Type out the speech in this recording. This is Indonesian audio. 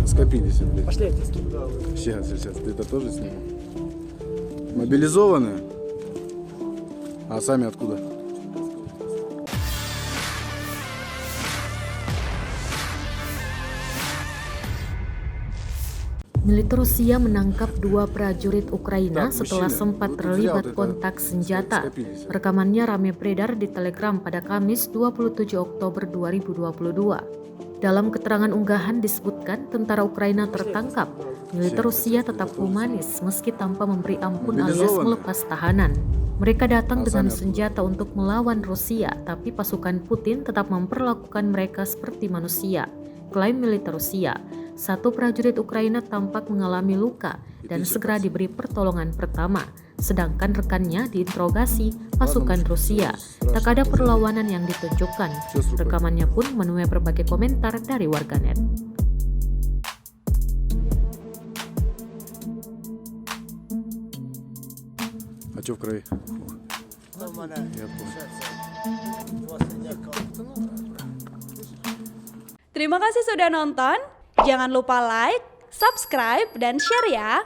скопились, блядь. Пошли, я тебе скину, да. Сейчас, ты это тоже сниму. Мобилизованные? А сами откуда? Militer Rusia menangkap 2 prajurit Ukraina setelah mужчина, sempat вы тут terlibat зря вот это kontak senjata. скопились. Rekamannya rame beredar di Telegram pada Kamis 27 Oktober 2022. Dalam keterangan unggahan disebutkan tentara Ukraina tertangkap. Militer Rusia tetap humanis meski tanpa memberi ampun alias melepas tahanan. Mereka datang dengan senjata untuk melawan Rusia, tapi pasukan Putin tetap memperlakukan mereka seperti manusia. Klaim militer Rusia, 1 prajurit Ukraina tampak mengalami luka dan segera diberi pertolongan pertama, sedangkan rekannya diinterogasi pasukan Rusia. Tak ada perlawanan yang ditunjukkan. Rekamannya pun menuai berbagai komentar dari warganet. А что в крови? Я понял. Terima kasih sudah nonton. Jangan lupa like, subscribe, dan share ya.